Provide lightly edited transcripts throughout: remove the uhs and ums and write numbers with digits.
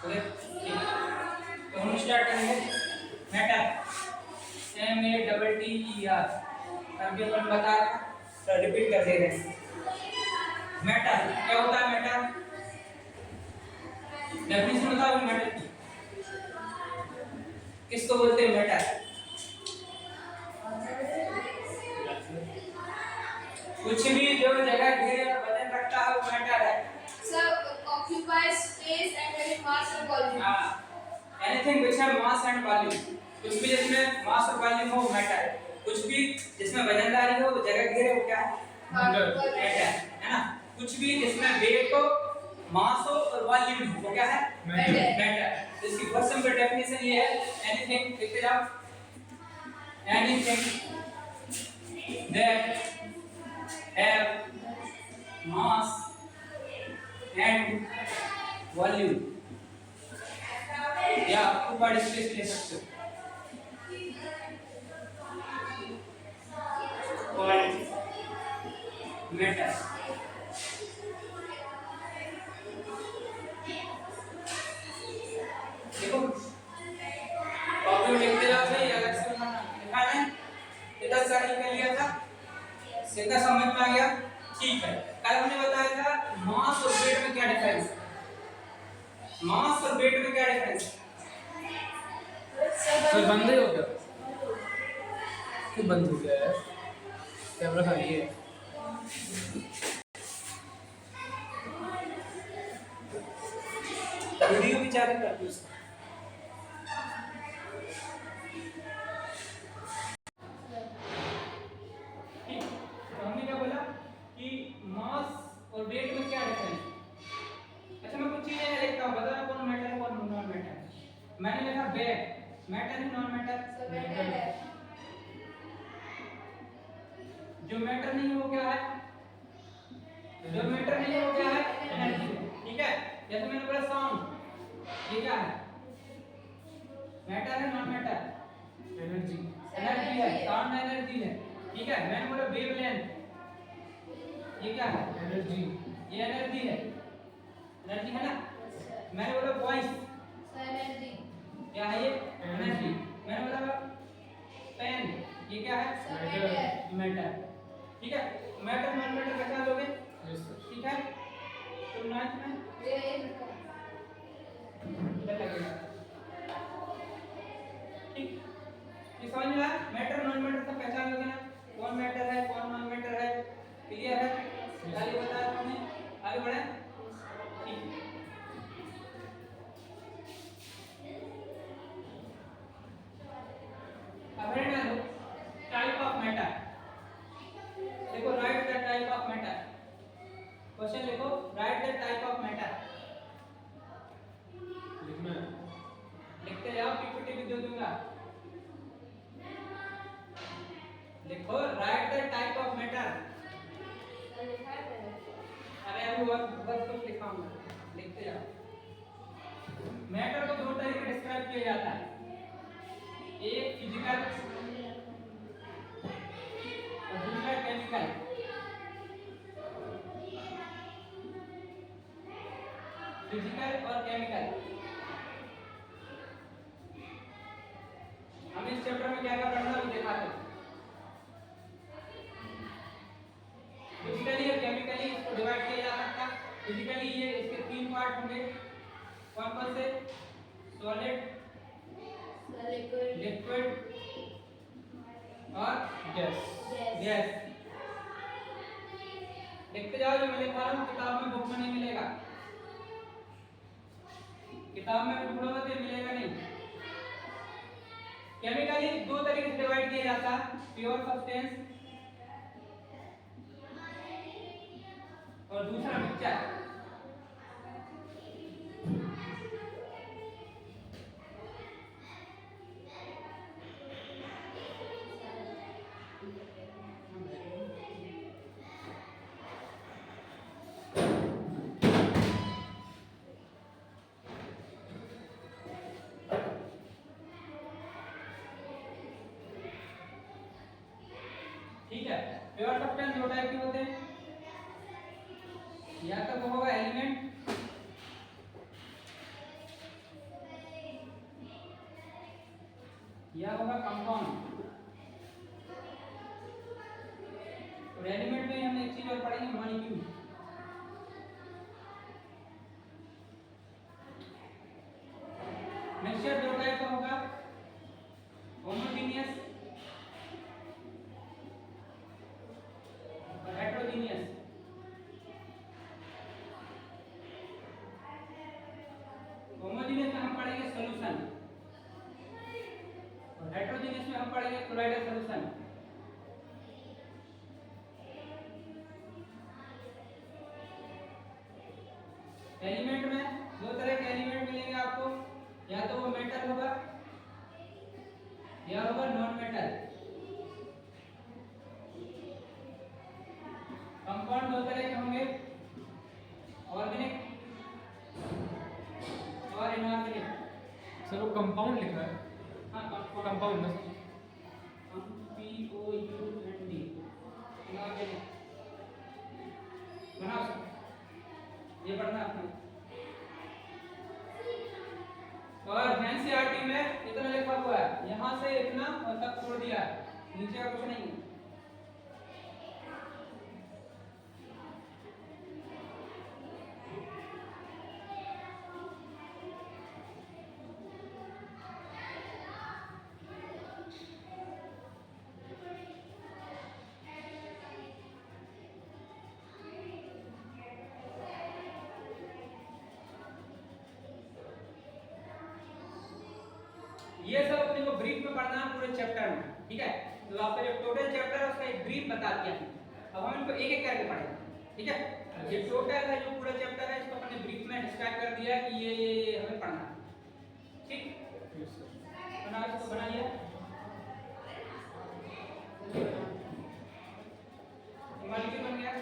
Okay तो हम start करेंगे मैटर METTER अभी अपन बता रहे हैं तो रिपीट कर दे रहे हैं। मैटर क्या होता है? मैटर डेफिनेशन बताओ मैटर की। किसको बोलते हैं मैटर? कुछ भी जो जगह घेरे या वजन रखता है वो मैटर है। Sir, occupies space and has mass and volume. हाँ, anything which have mass and volume, कुछ भी जिसमें मास और वॉल्यूम हो मैटर है। कुछ भी जिसमें वजनदारी हो जगह घेरे वो क्या है? मैटर है ना। कुछ भी जिसमें वेट हो मास हो और वॉल्यूम हो वो क्या है? मैटर। तो इसकी फर्स्ट सिंपल डेफिनेशन ये है एनीथिंग लिखते जाओ anything that have mass and volume या occupied space ले सकते हो। called matter। देखो कॉपी में लिखते जाओ सही, अलग से मत लिखा है। इतना सारी कर लिया था, इतना समझ में आ गया? ठीक है। कल हमने बताया था मास और वेट में क्या डिफरेंस है। मास और वेट में क्या डिफरेंस है? सर बंद ही हो गया। क्यों बंद हो गया है? कैमरा खाली है। वीडियो भी चालू कर दो उसका। ठीक, तो हमने क्या बोला कि मास और वेट में क्या डिफरेंस है। अच्छा मैं कुछ चीजें लिखता हूँ, बताना कौन मैटर है कौन नॉन मैटर है। मैंने लिखा वेट, मैटर है नॉन मैटर? जो मैटर नहीं है वो क्या है? जो मैटर नहीं है वो क्या है? एनर्जी। ठीक है, जैसे मैंने बोला साउंड, ये क्या है? मैटर है नॉन मैटर? एनर्जी। एनर्जी है, साउंड एनर्जी है। ठीक है, मैंने बोला वेवलेंथ, ये क्या है? एनर्जी। ये एनर्जी है, एनर्जी है ना। मैंने बोला वॉइस, क्या है ये? एनर्जी। मैंने बोला पेन, ये क्या है? मैटर। ठीक है, मैटर नॉन मैटर पहचान लोगे? Yes sir. ठीक है, तो नाइन्थ में इधर लगेगा। ठीक, ये समझ में आया? मैटर नॉन मैटर का पहचान लोगे ना, कौन मैटर है कौन नॉन मैटर है। क्लियर है? खाली बताया हमने, आगे बढ़े। ठीक, अब है ना टाइप ऑफ मैटर। देखो write the type of matter. Question लिखो write the type of matter. लिखना है। लिखते जाओ, पीपीटी भी दे दूंगा। लिखो write the type of matter. अरे अभी बहुत कुछ लिखाऊंगा, लिखते जाओ। मैटर को दो तरीके से डिस्क्राइब किया जाता है, एक फिजिकल और दूसरा केमिकल। फिजिकल और केमिकल। हम इस चैप्टर में क्या क्या पढ़ना है वो दिखाते हैं। फिजिकली और केमिकली इसको डिवाइड किया जा सकता है। फिजिकली ये इसके तीन पार्ट होंगे, कौन कौन से? सॉलिड, लिक्विड और गैस। देखते जाओ, जो मैं लिखा रहा हूँ किताब में, बुक में नहीं मिलेगा। किताब में भी ढूंढोगे तो मिलेगा नहीं। केमिकली दो तरीके से डिवाइड किया जाता है, प्योर सब्सटेंस और दूसरा मिक्सचर। ठीक है, प्योर सब्सटेंस दो टाइप के होते हैं, या तो वो होगा एलिमेंट यह होगा कंपाउंड। और एलिमेंट में हम एक चीज और पढ़ेंगे, मॉलिक्यूल। मिक्सचर दो टाइप का होगा, होमोजेनियस और हेटेरोजेनियस। होमोजेनियस में हम पढ़ेंगे सॉल्यूशन और हेटेरोजेनियस में हम पढ़ेंगे कोलाइडल सॉल्यूशन। एलिमेंट में दो तरह के एलिमेंट मिलेंगे आपको, या तो वो मेटल होगा या होगा नॉन मेटल। कंपाउंड दो तरह के होंगे, ऑर्गेनिक और इनऑर्गेनिक। सर वो कंपाउंड लिखा है। हाँ, कंपाउंड ना POUND, इनऑर्गेनिक। बनाओ सर, ये पढ़ना आपने। और एनसीईआरटी में इतना लिखा हुआ है, यहाँ से इतना और तक छोड़ दिया है, नीचे का कुछ नहीं है। ये सब अपने को ब्रीफ में पढ़ना है पूरे चैप्टर में, ठीक है। तो आपका जो टोटल चैप्टर है उसका एक ब्रीफ बता दिया। अब हम इनको एक एक करके पढ़ेंगे, ठीक है। ये टोटल है जो पूरा चैप्टर है, इसको अपने ब्रीफ में डिस्क्राइब कर दिया कि ये हमें पढ़ना है, ठीक। बनाओ, इसको बनाइए। मॉलिक्यूल बन गया।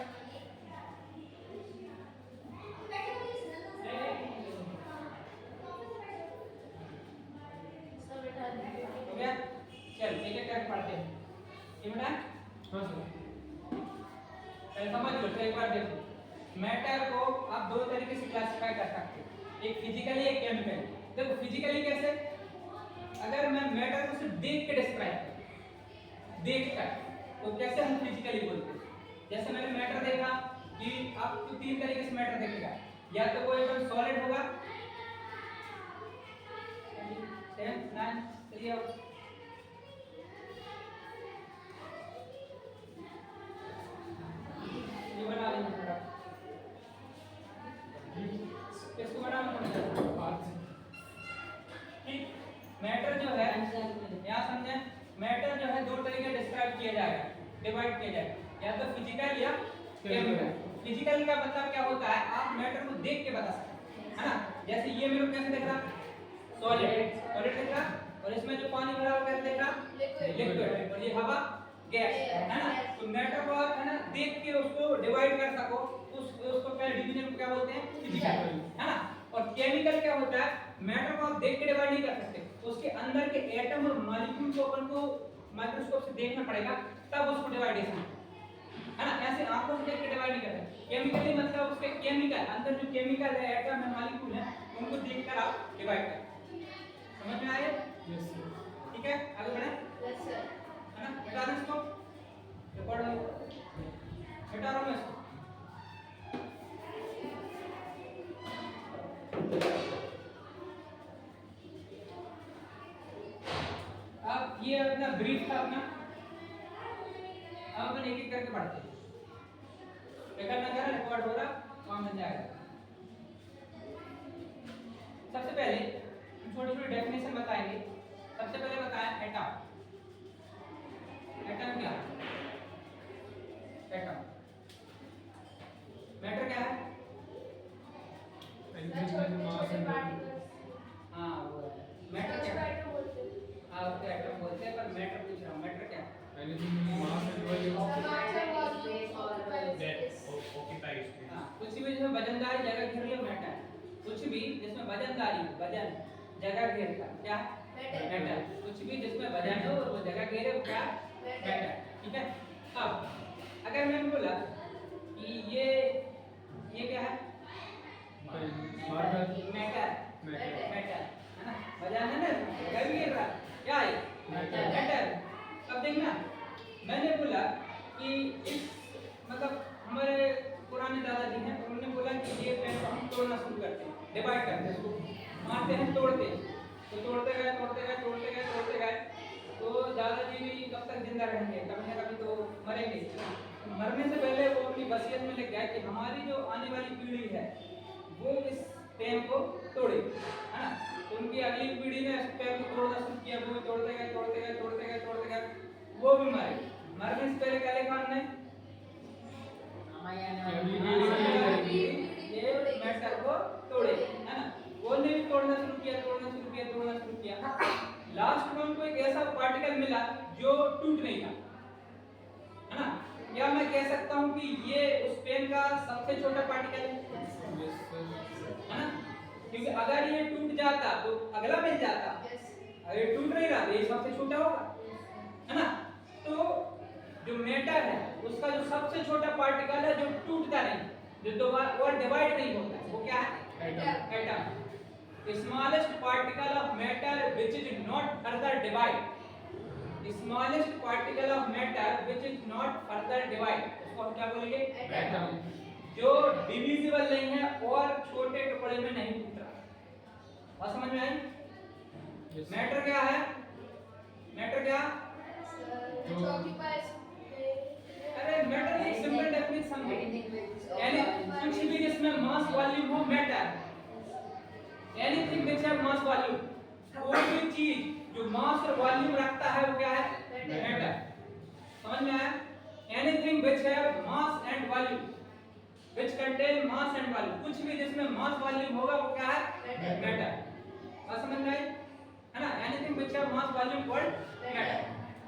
हो गया, चल एक एक करके पढ़ते हैं। ये बेटा, हाँ सर। पहले समझ लो, तो एक बार देखो। मैटर को आप दो तरीके से क्लासिफाई कर सकते हो, एक फिजिकली एक केमिकली। देखो फिजिकली कैसे, अगर मैं मैटर को सिर्फ देख के डिस्क्राइब करूं, देख कर, तो कैसे हम फिजिकली बोलते हैं। जैसे मैंने मैटर देखा कि आपको तीन तरीके से मैटर दिखेगा, या तो वो एकदम सॉलिड होगा, 10 9 चलिए अब ये बना लेंगे थोड़ा, इसको बनाना पड़ेगा, ठीक। मैटर जो है, यहाँ समझे, मैटर जो है दो तरीके डिस्क्राइब किया जाएगा, डिवाइड किया जाएगा, या तो फिजिकल या केमिकल। फिजिकल का मतलब क्या होता है, आप मैटर को देख के बता सकते हैं, है ना। जैसे ये मेरे को कैसे दिख रहा, सॉलिड, सॉलिड दिख रहा, और इसमें जो पानी भरा हुआ कैसे दिख रहा, लिक्विड, और ये हवा, गैस, है ना। तो मैटर को आप, है ना, देख के उसको डिवाइड कर सको, उसको क्या डिवीजन को क्या बोलते हैं, फिजिकल, है ना। और केमिकल क्या होता है, मैटर को आप देख के डिवाइड नहीं कर सकते, उसके अंदर के एटम और मॉलिक्यूल को अपन को माइक्रोस्कोप से देखना पड़ेगा, तब उसको डिवाइडेशन, है ना। ऐसे आंखों से देख के डिवाइड नहीं करते। केमिकली मतलब उसके केमिकल, अंदर जो केमिकल है, एटम है, मॉलिक्यूल है, उनको देखकर आप डिवाइड करते। समझ में आया? Yes sir. ठीक है, आगे बढ़े, यस सर। है ना। बता दें इसको, रिकॉर्ड हटा रहा हूं मैं इसको। अब ये अपना ब्रीफ था अपना, अब अपन एक एक करके पढ़ते हैं। करना क्या है, रिकॉर्ड हो रहा, काम बन जाएगा। सबसे पहले हम छोटी छोटी डेफिनेशन बताएंगे। सबसे पहले बताएं एटम। एटम क्या है? एटम मैटर क्या है? हाँ वो मैटर क्या है? हाँ उसको एटम बोलते हैं, पर मैटर पूछ रहा हूँ, मैटर क्या है? हाँ, कुछ भी जिसमें वजनदारी जगह घेर ले मैटर। कुछ भी जिसमें वजनदारी, वजन जगह घेरता क्या? मैटर। कुछ भी जिसमें वजन हो और वो जगह घेरे वो क्या? मैटर। ठीक है। अब अगर मैंने बोला कि ये क्या है? मैटर। मैटर है ना, वजन है ना, जगह घेर रहा क्या है? मैटर। अब देखना, मैंने बोला कि इस मतलब हमारे पुराने दादाजी हैं, उन्होंने बोला कि ये पेन को हम तोड़ना शुरू करते हैं, डिवाइड करते हैं, इसको मारते हैं, तोड़ते हैं। तो तोड़ते गए तोड़ते गए तोड़ते गए तोड़ते गए, तो दादाजी भी कब तक जिंदा रहेंगे, कभी ना कभी तो मरेंगे। तो मरने से पहले वो अपनी वसीयत में लिख गए कि हमारी जो आने वाली पीढ़ी है वो इस पेन को तोड़े, है ना। तो उनकी अगली पीढ़ी ने इस पेन को तोड़ना शुरू किया, वो भी तोड़ते गए तोड़ते गए तोड़ते गए तोड़ते गए, वो भी मरे। मरने से पहले क्या लिखा उन्होंने, ये मैटर को तोड़े, है ना। वो ने भी तोड़ना शुरू किया तोड़ना शुरू किया तोड़ना शुरू किया। लास्ट में उनको एक ऐसा पार्टिकल मिला जो टूट नहीं था, है ना। क्या मैं कह सकता हूँ कि ये उस पेन का सबसे छोटा पार्टिकल है ना, क्योंकि अगर ये टूट जाता तो अगला मिल जाता, अगर ये टूट नहीं रहा तो ये सबसे छोटा होगा, है ना। तो जो मैटर है उसका जो सबसे छोटा पार्टिकल है जो टूटता नहीं, जो दोबारा और डिवाइड नहीं होता, वो क्या है, atom. Smallest particle of matter which is not further divide, smallest particle of matter which is not further divide, उसको हम क्या बोलेंगे, एटम। जो डिविजिबल नहीं है और छोटे टुकड़े में नहीं टूट रहा। बात समझ में आई? मैटर क्या है, मैटर क्या, अरे मैटर एक सिंपल डेफिनेशन है, यानी कुछ भी जिसमें मास वॉल्यूम हो matter, anything which have mass volume, कोई भी चीज जो मास और वॉल्यूम रखता है वो क्या है, मैटर। समझ में आया? Anything which have mass and volume, which contain mass and volume, कुछ भी जिसमें मास वॉल्यूम होगा वो क्या है, मैटर। बात समझ में आई, है ना। Anything which have mass volume called matter,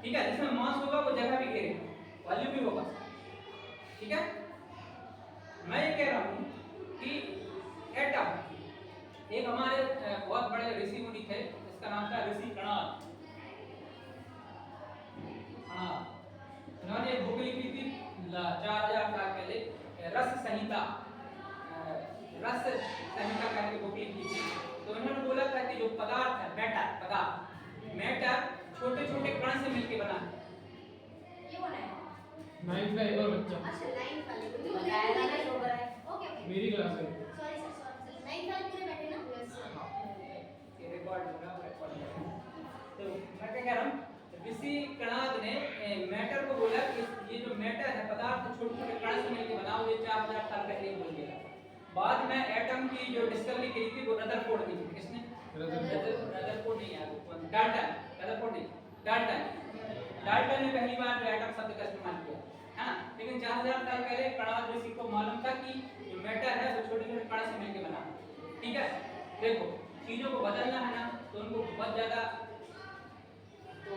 ठीक है। जिसमें मास होगा वो जगह भी घेरेगा, वॉल्यूम भी होगा, ठीक है। मैं ये कह रहा हूं कि एटम, एक हमारे बहुत बड़े ऋषि मुनि थे, इसका नाम था ऋषि कणाद। हाँ, उन्होंने एक बुक लिखी थी 4000 साल पहले, रस संहिता, रस संहिता करके बुक लिखी थी। तो उन्होंने बोला था कि जो पदार्थ है, मैटर, पदार्थ, मैटर छोटे छोटे कण से मिलकर बना है। ये कौन है? 9th का एक और बच्चा, अच्छा, 9th वाले को जो बताया था ना, शो कराए। ओके ओके, मेरी क्लास में। सॉरी सर, 9th वाले पूरे बैठे ना। ये रिकॉर्ड होगा, रिकॉर्ड। तो मैं क्या कह रहा हूँ, ऋषि कणाद ने मैटर को बोला कि ये जो मैटर है, पदार्थ छोटे छोटे कण से मिलकर बना, ये 4000 साल पहले बोल गया। बाद में एटम की जो डिस्कवरी की थी वो रदरफोर्ड की थी। किसने? रदरफोर्ड नहीं यार, डाल्टन, रदरफोर्ड नहीं, डाल्टन। डाल्टन ने पहली बार जो एटम शब्द का इस्तेमाल किया, है ना। लेकिन 4000 साल पहले कणाद ऋषि को मालूम था कि जो मैटर है वो छोटे छोटे कण से मिलकर बना, ठीक है। देखो, चीजों को बदलना है ना, तो उनको बहुत ज्यादा तो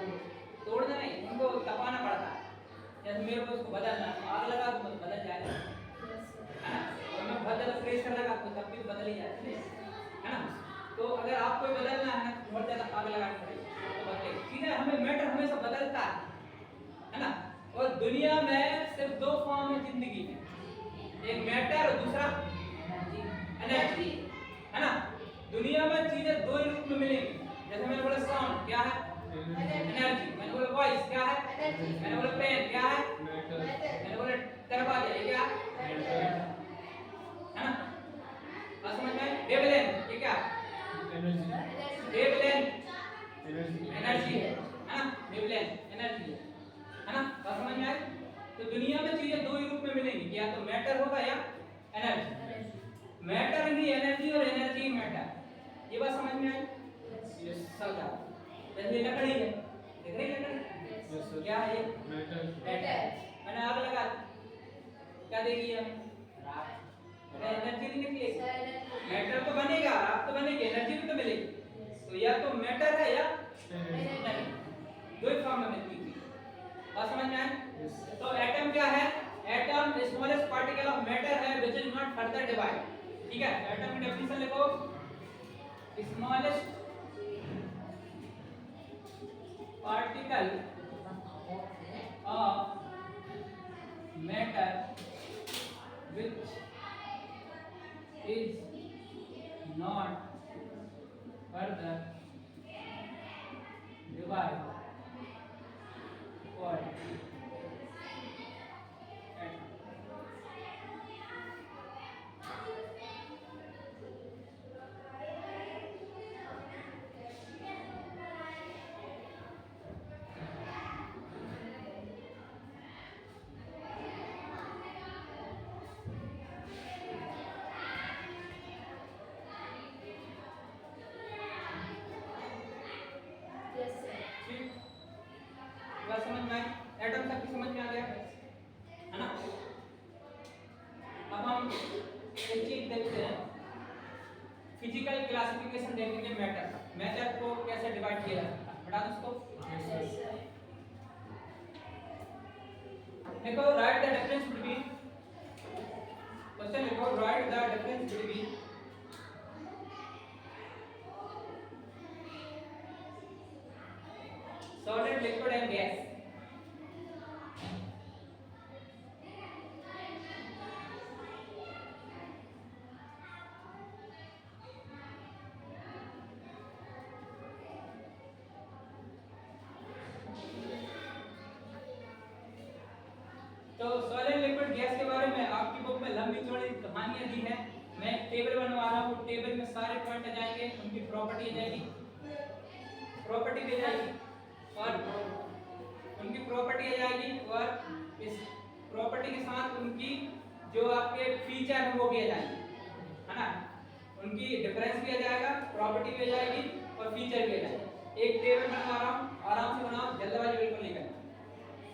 तोड़ना नहीं, उनको तपाना पड़ता है। जैसे मेरे को उसको बदलना, आग लगा तो बदल जाएगा, है ना। और मैं बहुत ज्यादा प्रेशर लगा तो सब कुछ बदल ही जाता है ना। तो अगर आपको बदलना है ना, तो बहुत ज्यादा आग लगानी पड़ेगी तो बदलेगा। चीजें हमें मैटर हमेशा बदलता है ना। और दुनिया में सिर्फ दो फॉर्म है जिंदगी में, एक मैटर और दूसरा एनर्जी, है ना। दुनिया में चीजें दो ही रूप में मिलेंगी। जैसे मैंने बोला साउंड क्या है, एनर्जी। मैंने बोला वॉइस क्या है, मैंने बोला पेन क्या है, मैंने बोला दरवाजा ये क्या है ना। बात समझ में आई? वेवलेंथ ये क्या है, वेवलेंथ एनर्जी है ना, वेवलेंथ एनर्जी है ना। बात समझ में आई? तो दुनिया में चीजें दो ही रूप में मिलेंगी, या तो मैटर होगा या एनर्जी। मैटर ही एनर्जी और एनर्जी मैटर, ये बात समझ में आई? समझा? जैसे ये लकड़ी है, देख रही लकड़ी क्या है, ये मैटर। मैंने आग लगा, क्या देगी हमें, एनर्जी नहीं निकलेगी। मैटर तो बनेगा, आग तो बनेगी, एनर्जी भी तो मिलेगी। तो या तो मैटर है या नहीं, दो ही फॉर्म में मिलती है। बात समझ में आई? तो एटम क्या है, atom smallest particle of matter है which is not further divide, ठीक है। एटम की डेफिनेशन लिखो, smallest particle of matter which is not further divided application देखेंगे मैटर। मैटर को कैसे डिवाइड किया जाता है, बता दो उसको। Yes, sir. देखो write the difference between, question लिखो write the difference between solid, liquid and gas. तो सॉलिड, लिक्विड, गैस के बारे में आपकी बुक में लंबी चौड़ी कहानियां दी है। मैं टेबल बनवा रहा हूँ, टेबल में सारे पॉइंट आ जाएंगे, उनकी प्रॉपर्टी आ जाएगी, प्रॉपर्टी भी आ जाएगी और उनकी प्रॉपर्टी आ जाएगी और इस प्रॉपर्टी के साथ उनकी जो आपके फीचर है वो भी आ जाएंगे, है ना। उनकी डिफरेंस भी आ जाएगा, प्रॉपर्टी भी आ जाएगी और फीचर भी आ जाएगा। एक टेबल बनवा रहा हूँ, आराम से बनाओ, जल्दबाजी बिल्कुल नहीं करना,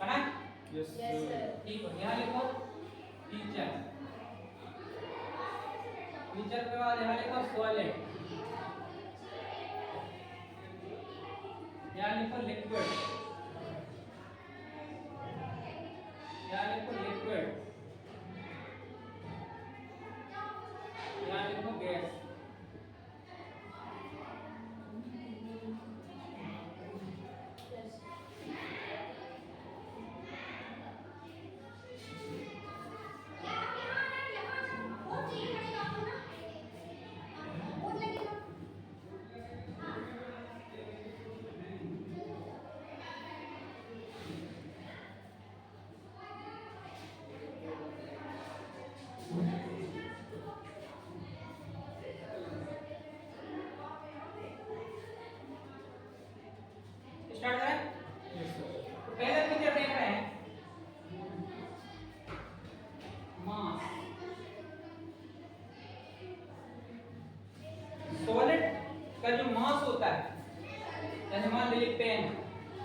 है ना। Yes Yes, sir. ठीक है, यहाँ लिखो फीचर, फीचर के बाद यहाँ लिखो सॉलिड, यहाँ लिखो लिक्विड, यहाँ लिखो लिक्विड, यहाँ लिखो गैस। स्टार्ट करें। तो पहला फीचर देख रहे हैं मास। सॉलिड का जो मास होता है, जैसे मान लीजिए पेन,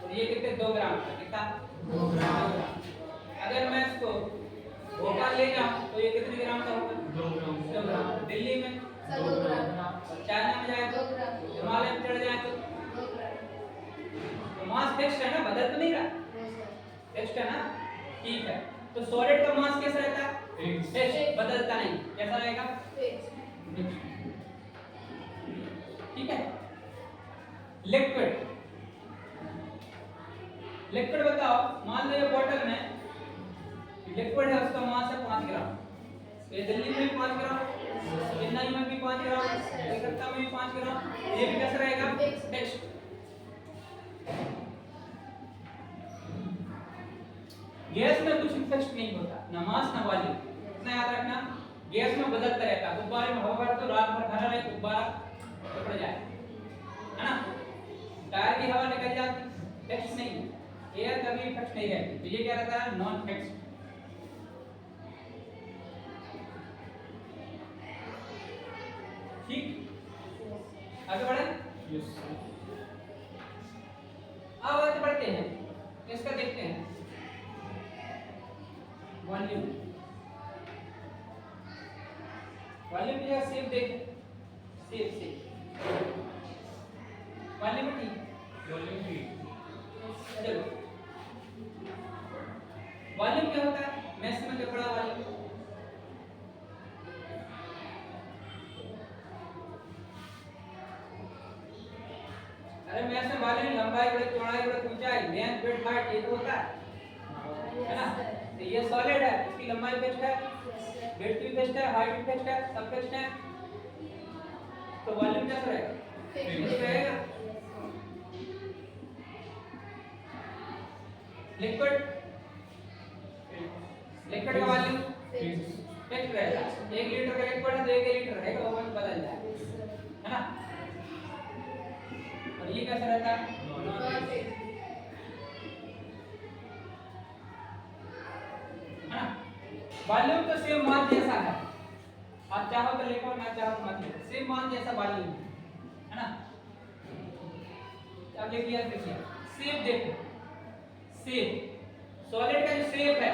और ये कितने 2 ग्राम का, कितना 2 ग्राम। अगर मैं इसको भोपाल ले जाऊं तो ये कितने ग्राम का होगा, 2 ग्राम। 2 ग्राम। दिल्ली में, 2 ग्राम। चाइना में जाए 2 ग्राम। हिमालय में चढ़ जाए 2 ग्राम। तो मास फिक्स्ड है ना, बदल तो नहीं रहा, Yes, sir. फिक्स्ड है ना। ठीक है, तो सॉलिड का मास कैसा रहता है, Fixed. फिक्स्ड, बदलता नहीं। कैसा रहेगा, Fixed. ठीक है। लिक्विड, लिक्विड बताओ, मान लो ये बोतल में लिक्विड है, उसका मास है 5 ग्राम। ये दिल्ली में भी 5 ग्राम, चेन्नई में भी 5 ग्राम, कलकत्ता में भी 5 ग्राम। ये भी कैसा रहेगा, फिक्स्ड। गैस में कुछ फिक्स्ड नहीं होता, ना मास ना वॉल्यूम, इतना याद रखना। गैस में बदलता रहता है, गुब्बारे में हवा भर तो रात भर भरा रहे, गुब्बारा फट जाए, है ना। टायर की हवा निकल जाती, फिक्स नहीं है। एयर कभी फिक्स नहीं रहती, तो ये क्या रहता है, नॉन फिक्स्ड। ठीक, आगे बढ़े। यस। अब आगे बढ़ते हैं, इसका देखते हैं वॉल्यूम। वॉल्यूम की जगह सेव देखें, सेव वॉल्यूम ठीक, वॉल्यूम भी। चलो। वॉल्यूम क्या होता है, मैथ में जो पढ़ा वॉल्यूम, अरे मैथ में वॉल्यूम लंबाई बड़े चौड़ाई बड़े ऊंचाई, लेंथ विड्थ हाइट, ये तो होता है ना। तो ये सॉलिड है, इसकी लंबाई फिक्स्ड है, विड्थ भी फिक्स्ड है, हाइट भी फिक्स्ड है, सब फिक्स्ड है। तो वॉल्यूम कैसा रहेगा, फिक्स्ड रहेगा। लिक्विड, लिक्विड का वॉल्यूम फिक्स्ड रहेगा। 1 लीटर का लिक्विड है तो 1 लीटर रहेगा, वो बदल जाएगा, है ना। और ये कैसा रहता है, है ना। वॉल्यूम तो सेम मान जैसा है, आप चाहो तो लिखो, ना चाहो तो मत लिखो, सेम मान जैसा वॉल्यूम है ना। अब देखिए, देखिए शेप देखो, शेप सॉलिड का जो शेप है,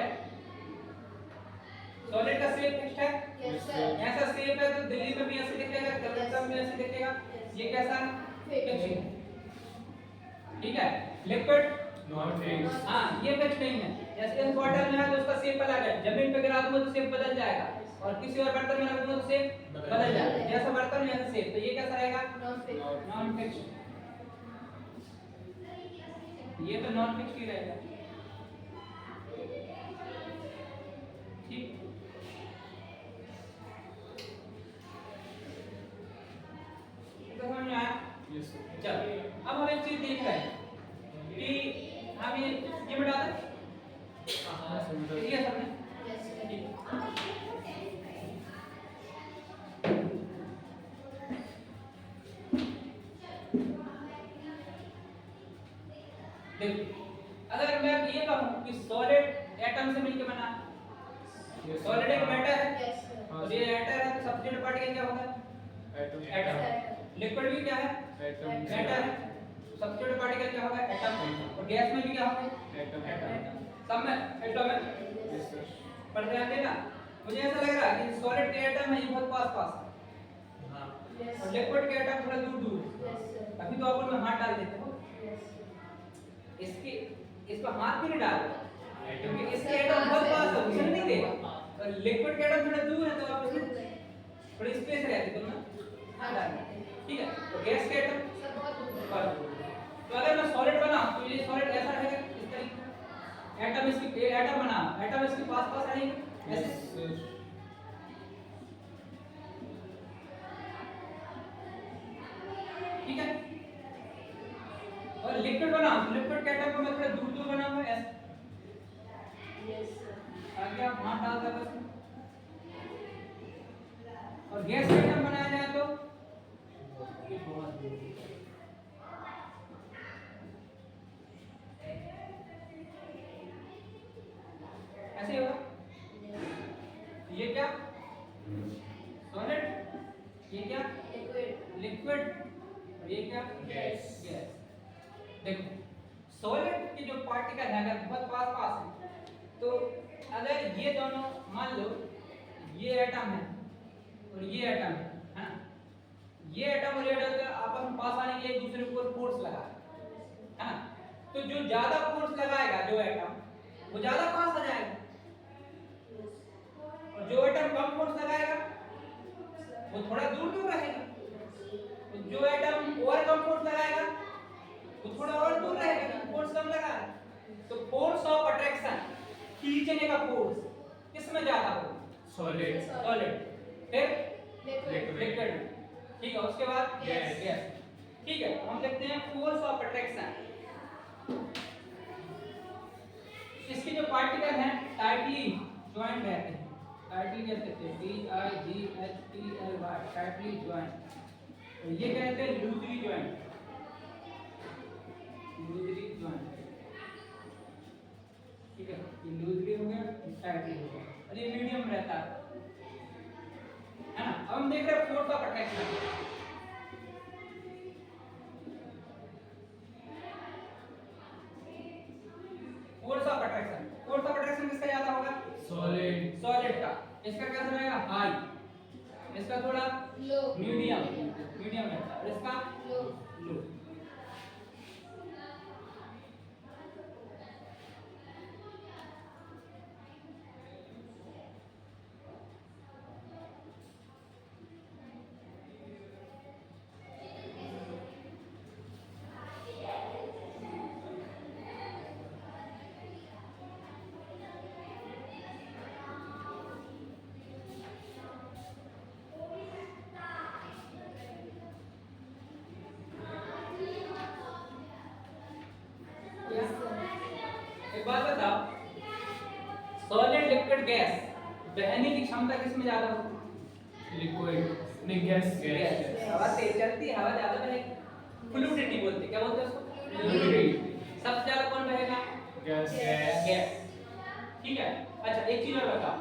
सॉलिड का शेप फिक्स्ड है। Yes, sir. ऐसा शेप है तो दिल्ली में भी ऐसे दिखेगा, कलकत्ता में भी ऐसे दिखेगा, ये कैसा Fixed. फिक्स। ठीक है, लिक्विड नॉट फिक्स। हाँ ये फिक्स नहीं है। जैसे इस बॉटल में है तो उसका शेप अलग है, जमीन पे गिरा दूंगा तो शेप बदल जाएगा, और किसी और बर्तन में रख दूंगा तो शेप बदल जाएगा। जैसा बर्तन वैसा शेप। तो ये कैसा रहेगा? Non-fixed. Non fix. ये तो नॉन फिक्स ही रहेगा। ठीक, तो समझ में आया? Yes sir. चलो अब हम एक चीज देख रहे हैं कि हम ये मिटा दें। हाँ सर। ठीक है सबने? Yes, sir. ठीक है। देखो अगर मैं ये कहूं कि सॉलिड एटम से मिलकर बना है, सॉलिड एक मैटर है Yes, sir. और ये एटर है, तो सब्स्टिट्यूट पार्टिकल क्या होगा? एटम। एटम। लिक्विड भी क्या है? एटम। मैटर है, सब्स्टिट्यूट पार्टिकल क्या होगा? एटम। और गैस में भी क्या होगा? एटम। एटम। सब में एटम है। Yes sir. पर ध्यान देना, मुझे ऐसा लग रहा है कि सॉलिड के एटम है ये बहुत पास पास है, हाँ। Yes, और sir. लिक्विड के एटम थोड़ा दूर दूर है। Yes, sir. अभी तो अपन में हाथ डाल देते हो, Yes, sir. इसके इस पर हाथ भी नहीं डाल, क्योंकि इसके सर, एटम बहुत पास पास है, है। घुसन नहीं देगा। और लिक्विड के एटम थोड़ा दूर है तो आप दूर इसमें है। थोड़ी स्पेस रहती है, तो ना हाथ डाल। ठीक है, तो गैस के एटम सर, बहुत दूर है। पर, तो अगर मैं सॉलिड बना तो ये सॉलिड ऐसा रहेगा इस तरीके, एटम इसकी एटम बना, एटम इसके पास पास रहेंगे यस ऐसे। सर। ठीक है, और लिक्विड बना तो लिक्विड के एटम को मैं थोड़ा दूर दूर बनाऊंगा ऐसे। Yes, sir. आगे आप हाथ डाल दो बस। और गैस के एटम बनाया जाए तो ऐसे ही होगा। ये क्या? सॉलिड, ये क्या? Liquid. लिक्विड, और ये क्या? गैस। गैस। देखो सॉलिड के जो पार्टिकल है अगर बहुत पास पास है, तो अगर ये दोनों मान लो ये एटम है और ये एटम है ना, ये एटम और ये एटम का आपस में पास आने के लिए एक दूसरे के ऊपर फोर्स लगा है ना, तो जो ज्यादा फोर्स लगाएगा जो एटम वो ज्यादा पास आ जाएगा, और जो एटम कम फोर्स लगाएगा वो थोड़ा दूर दूर रहेगा। तो जो एटम और कम फोर्स लगाएगा वो थोड़ा और दूर रहेगा, क्योंकि फोर्स कम लगा है। तो फोर्स ऑफ अट्रैक्शन, खींचने का फोर्स किसमें ज्यादा होगा? सॉलिड। सॉलिड। फिर Liquid. लिक्विड। ठीक है, उसके बाद Gas. गैस। ठीक है, हम देखते हैं फोर्स ऑफ अट्रैक्शन। इसके जो पार्टिकल हैं टाइटली ज्वाइंट रहते हैं, टाइटली कह सकते हैं DIGHTLY, टाइटली ज्वाइंट। ये कहते हैं लूजली ज्वाइंट, लूजली ज्वाइंट। ठीक है, ये लूजली हो गया, टाइटली हो गया, और ये मीडियम रहता है ना। अब हम देख रहे हैं force of attraction. Force of attraction, force of attraction किसका ज्यादा होगा? सॉलिड। सॉलिड का। इसका कैसा रहेगा? हाई। इसका थोड़ा Low. मीडियम, मीडियम रहता है, और इसका Low. लो। Yes, sir. एक बात बताओ, सॉलिड लिक्विड गैस बहने की क्षमता किसमें ज्यादा होती है? लिक्विड नहीं गैस। गैस। हवा तेज चलती है, हवा ज्यादा बहेगी, फ्लूइडिटी बोलते हैं। क्या बोलते हैं उसको? Fluidity. सबसे ज्यादा कौन बहेगा? गैस। गैस। ठीक है, अच्छा एक चीज और बताओ,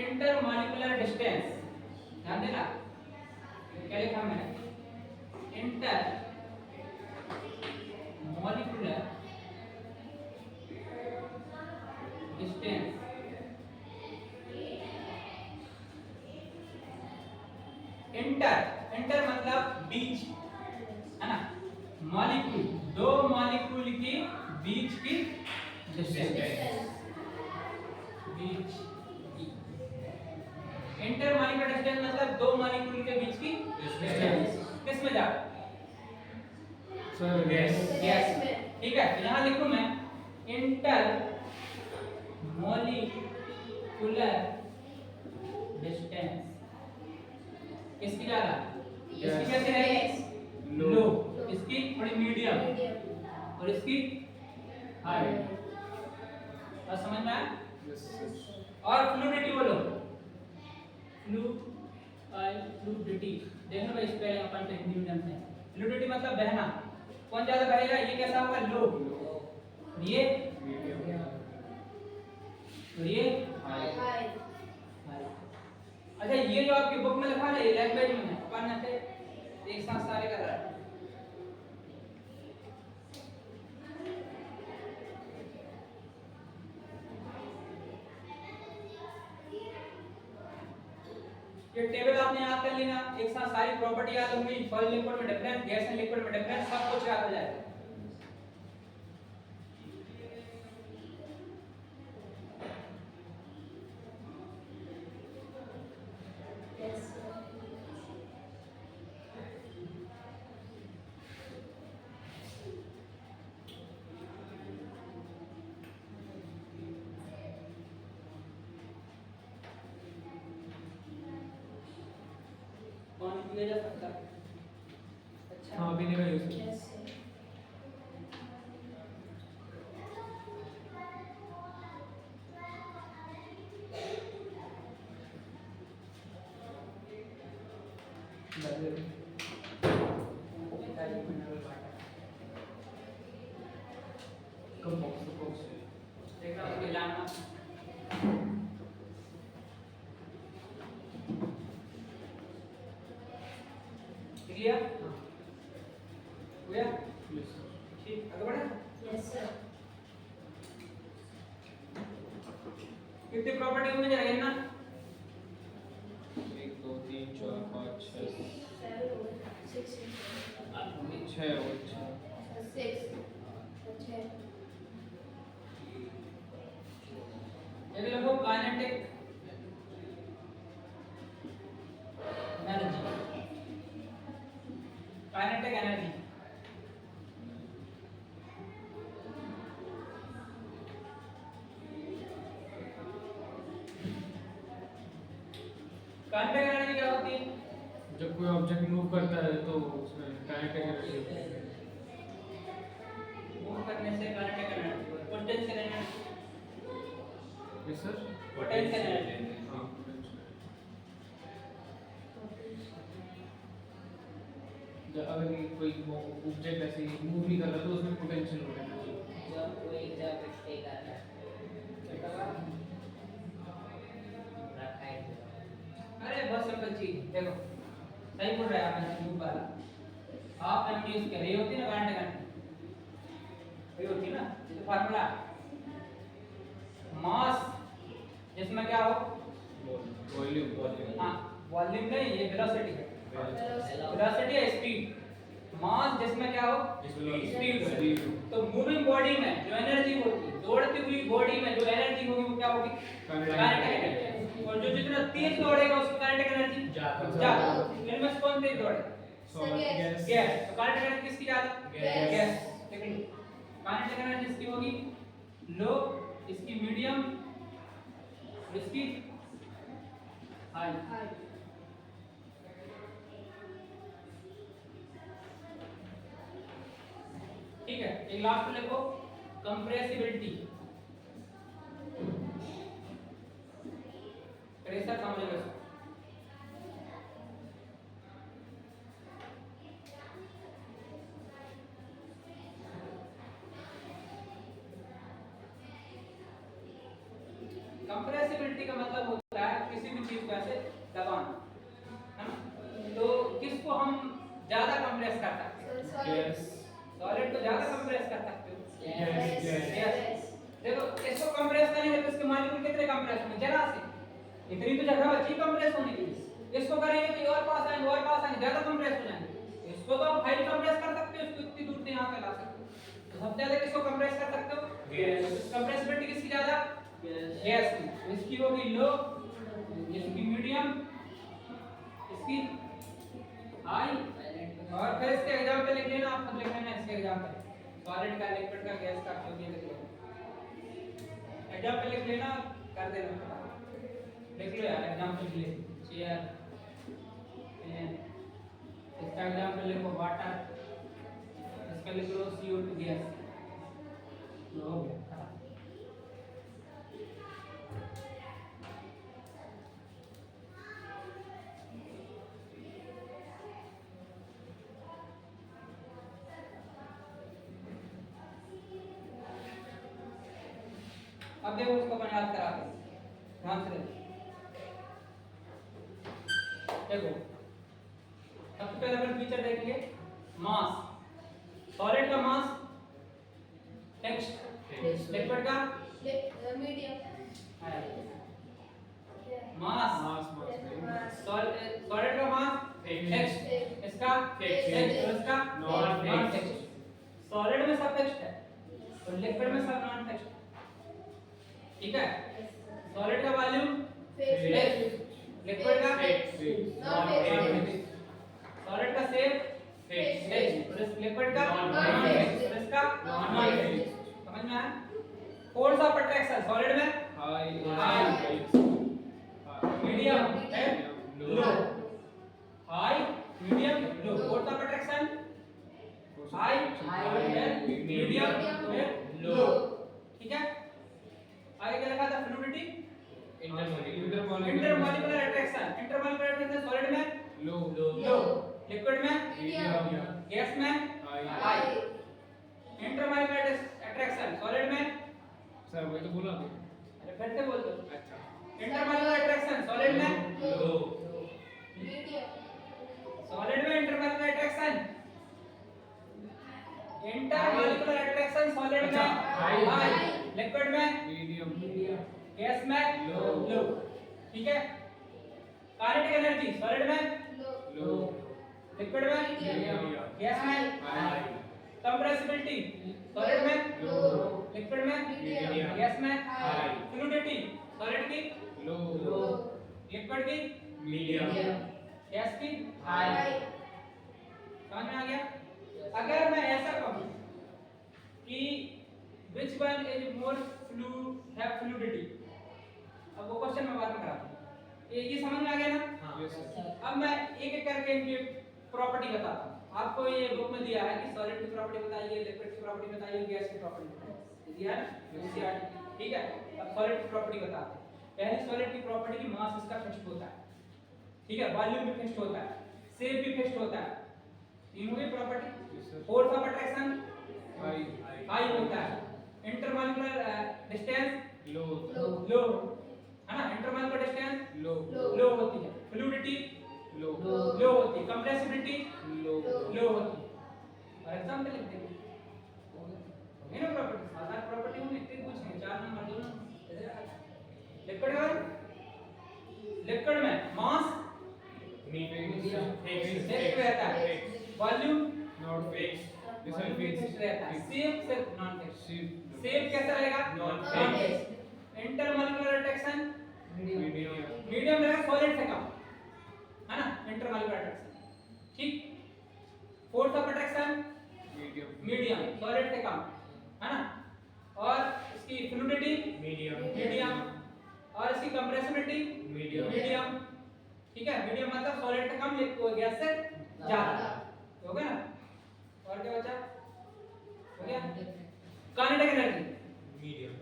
इंटरमॉलिक्यूलर डिस्टेंस, ध्यान देना क्या लिखा मैंने, इंटर मॉलिक्यूलर डिस्टेंस इंटर मतलब बीच, है ना, मॉलिक्यूल, दो मॉलिक्यूल की बीच की डिस्टेंस, बीच की। इंटर मॉलिक्यूलर डिस्टेंस मतलब दो मॉलिक्यूल के बीच की डिस्टेंस। किस में जाता है? Sir gas. गैस। ठीक है, यहाँ लिखूं मैं इंटर मॉलिक्यूलर डिस्टेंस किसकी ज्यादा? इसकी कैसे रहेगी? लो। इसकी थोड़ी मीडियम और इसकी हाई। और समझ में आया? और फ्लूइडिटी बोलो, फ्लूइडिटी देखो भाई, स्पेलिंग अपन तो हिंदी मीडियम से। फ्लूइडिटी मतलब बहना, कौन ज्यादा बहेगा? ये कैसा होगा? लो। और ये हाई। अच्छा, ये जो आपकी बुक में लिखा है ये लैंग्वेज में है, अपन ने एक साथ सारे कर रहा है। ये टेबल आपने याद कर लेना, एक साथ सारी प्रॉपर्टी याद होंगी, सॉलिड लिक्विड में डिफरेंस, गैस एंड लिक्विड में डिफरेंस, सब कुछ याद हो जाएगा। कौन किया जा सकता है? अच्छा, हाँ अभी नहीं मैं यूज कम बॉक्स देखा उसके लाना क्लियर हो गया? ठीक, आगे बढ़े। कितनी प्रॉपर्टी में जाएगा ना? 1 2 3 4 5 6 एक लिखो kinetic energy, kinetic energy. Kinetic energy क्या होती है? जब कोई ऑब्जेक्ट मूव करता है तो उसमें काइनेटिक एनर्जी होती है। मूव करने से काइनेटिक एनर्जी और potential energy. Yes sir, potential energy. हाँ जब अगर ये कोई ऑब्जेक्ट ऐसे मूव नहीं कर रहा तो उसमें पोटेंशियल होता है। जब कोई जब स्टे कर रहा है रखा है। अरे बहुत सिंपल चीज, देखो सही बोल रहा है आपने, मूव वाला आप एम यूज कर रही होती है ना काइनेटिक एनर्जी, ये होती है ना, ये फार्मूला मास जिसमें क्या हो? वॉल्यूम। हाँ, वॉल्यूम नहीं, ये वेलोसिटी है। वेलोसिटी है स्पीड। मास जिसमें क्या हो? स्पीड। तो मूविंग बॉडी में जो एनर्जी होगी, दौड़ती हुई बॉडी में जो एनर्जी होगी वो क्या होगी? Kinetic energy. और जो जितना तेज दौड़ेगा उसकी काइनेटिक एनर्जी ज्यादा। इनमें से कौन तेज दौड़े? गैस। गैस। तो काइनेटिक एनर्जी किसकी ज्यादा? गैस। लेकिन काइनेटिक एनर्जी किसकी होगी? लो, इसकी मीडियम, इसकी हाई। ठीक है, एक लास्ट लिखो कंप्रेसिबिलिटी। प्रेशर समझ लो। कंप्रेसिबिलिटी का मतलब होता है किसी भी चीज को ऐसे दबाना, है ना? तो किसको हम ज्यादा कंप्रेस कर सकते हैं? गैस। सॉलिड को ज्यादा कंप्रेस कर सकते हो। Yes. देखो इसको कंप्रेस करेंगे तो इसके मॉलिक्यूल कितने कंप्रेस होंगे? जरा से, इतनी तो जगह बची कंप्रेस होने के लिए। इसको करेंगे तो ये और पास आएंगे ज्यादा कंप्रेस हो जाएंगे। इसको तो आप हाई कंप्रेस कर सकते हो, इसको इतनी दूर से यहाँ पे ला सकते हो। तो सबसे ज्यादा किसको कंप्रेस कर सकते हो? गैस। कंप्रेसिबिलिटी किसकी ज्यादा? गैस की। इसकी होगी लो, इसकी मीडियम, इसकी हाई। और फिर इसके एग्जांपल लिख लेना, आप खुद लिख लेना इसके एग्जांपल, सॉलिड का, लिक्विड का, गैस का, जो भी लिख लो एग्जांपल लिख लेना, कर देना, लिख लो यार एग्जांपल ले। चेयर, पेन, इसका एग्जांपल लिखो वाटर, इसका लिख लो CO2 गैस। हो गया। अब देखो उसको अपन याद करा दे, ध्यान से देखो। सबसे पहले अपन फीचर देखेंगे मास। सॉलिड का मास x, लिक्विड का मीडियम मास। सॉलिड का मास x, इसका इसका नॉन फिक्स्ड। सॉलिड में सब फिक्स्ड है और लिक्विड में सब नॉन फिक्स्ड, ठीक है। सॉलिड का वॉल्यूम फिक्स्ड, लिक्विड का नॉन फिक्स्ड। सॉलिड का शेप फिक्स्ड और लिक्विड का नॉन फिक्स्ड और इसका नॉन फिक्स्ड। समझ में आया? फोर्स ऑफ अट्रैक्शन सॉलिड में high, medium and low. High, medium, low. Force of attraction high and medium and low, ठीक है। आगे क्या लिखा था? Fluidity, intermolecular attraction. Intermolecular attraction solid में लो, लिक्विड में मीडियम, गैस में हाई। इंटरमॉलिक्यूलर अट्रैक्शन सॉलिड में, सर वही तो बोला अभी। अरे फिर से बोल दो। अच्छा। इंटरमॉलिक्यूलर अट्रैक्शन सॉलिड में लो, मीडियम, सॉलिड में intermolecular attraction, intermolecular attraction solid में हाई, लिक्विड में मीडियम, गैस में लो, ठीक है। काइनेटिक एनर्जी सॉलिड में लो, लिक्विड में मीडियम, गैस में हाई, कंप्रेसिबिलिटी सॉलिड में लो, लिक्विड में मीडियम, गैस में हाई, फ्लूइडिटी सॉलिड की लो, लिक्विड की मीडियम, गैस की हाई, समझ में आ गया? अगर मैं ऐसा कहूं कि which one is more fluidity, अब वो क्वेश्चन मैं बाद में कराता हूं। ये समझ में आ गया ना? हाँ यस सर। अब मैं एक एक करके इनकी प्रॉपर्टी बताता हूं। आपको ये बुक में दिया है कि सॉलिड की प्रॉपर्टी बताइए, लिक्विड की प्रॉपर्टी बताइए, गैस की प्रॉपर्टी बताइए, दिया है ना? ठीक है। अब सॉलिड की प्रॉपर्टी बताते हैं। पहली सॉलिड की प्रॉपर्टी की मास इसका फिक्स्ड होता है, ठीक है। वॉल्यूम भी फिक्स्ड होता है, शेप भी फिक्स्ड होता है, तीनों की property. Force of attraction high होता है, इंटरमॉलिक्यूलर डिस्टेंस लो, लो है ना, इंटरमॉलिक्यूलर डिस्टेंस लो, लो होती है, फ्लूइडिटी लो, लो होती है, कंप्रेसिबिलिटी लो, लो होती है। फॉर एग्जांपल लिख देंगे इन प्रॉपर्टी, साधारण प्रॉपर्टी में इतने पूछेंगे, 4 नंबर 2 नंबर। लिक्विड में, लिक्विड में मास फिक्स्ड रहता है, volume not fix, this is fixed रहता है, शेप सिर्फ नॉन फिक्स्ड। फिक्स, शेप कैसा रहेगा? Non fixed. Intermolecular attraction medium, medium रहेगा, सॉलिड से कम है ना, इंटरमॉलिक्यूलर अट्रैक्शन, ठीक। Force of attraction medium, medium, solid से कम है ना, और इसकी फ्लूइडिटी मीडियम, मीडियम, और इसकी कंप्रेसिबिलिटी मीडियम, मीडियम, ठीक है। मीडियम मतलब सॉलिड से कम, लिक्विड गैस से ज्यादा, हो गया ना? और क्या बचा? हो गया। काइनेटिक एनर्जी मीडियम,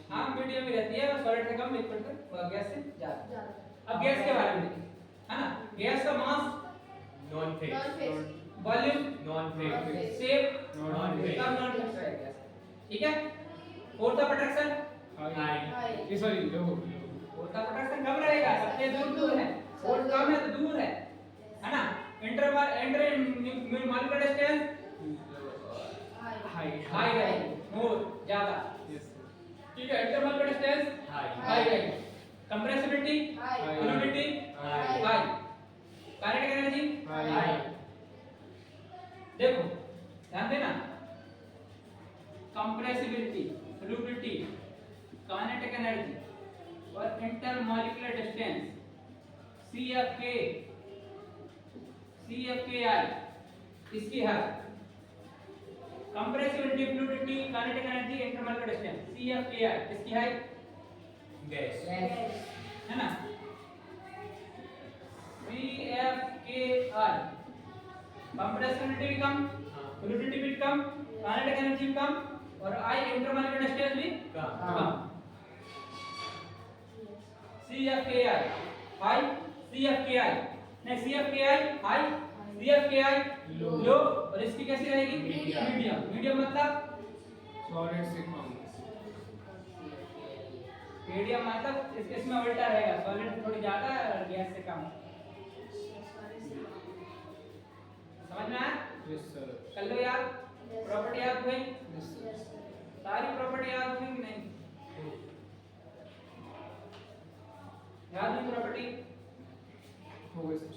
हाँ मीडियम ही रहती है, सॉलिड से कम, लिक्विड से गैस से ज्यादा। अब गैस के बारे में देखिए, है ना। गैस का mass non fix, volume non fix, shape non fix, सब नॉन फिक्स रहेगा, ठीक है। फोर्स ऑफ अट्रैक्शन हाई, ये sorry low, force of attraction कम रहेगा, सबसे दूर है, फोर्स कम है तो दूर है ना। इंटरमॉलिक्यूलर डिस्टेंस हाई, हाई रहेगी, मोर ज्यादा, यस ठीक है। इंटरमॉलिक्यूलर डिस्टेंस हाई, हाई रहेगी, compressibility high, fluidity high, high, CFK CFKI इसकी है compressibility, fluidity, kinetic energy, intermolecular distance. CFKI इसकी है गैस है ना। CFKI कंप्रेसिबिलिटी भी कम, फ्लूइडिटी भी कम, काइनेटिक एनर्जी भी कम और I इंटरमोलिकुलर डिस्टेंस भी कम। CFKI हाई, CFKI नहीं, CFKI हाई, CFKI लो और इसकी कैसी रहेगी? मीडियम। मीडियम मतलब सॉलिड से कम। मीडियम मतलब इसमें उल्टा रहेगा, सॉलिड थोड़ी ज्यादा और गैस से कम। समझ में आया? Yes sir. कर लो यार, प्रॉपर्टी याद हुई? Yes sir. सारी प्रॉपर्टी याद हुई कि नहीं? याद हुई प्रॉपर्टी? हो गए सर।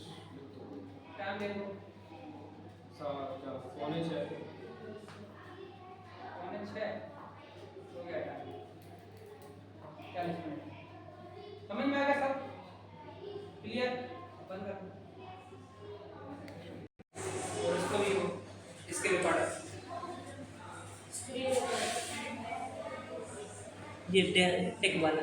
टाइम देखो, क्या पौने 6। 6 हो गया टाइम, 40 मिनट। समझ में आ गया सब? क्लियर? बंद कर दो। और इसको भी हो, इसके लिए पढ़ो ये टेक वाला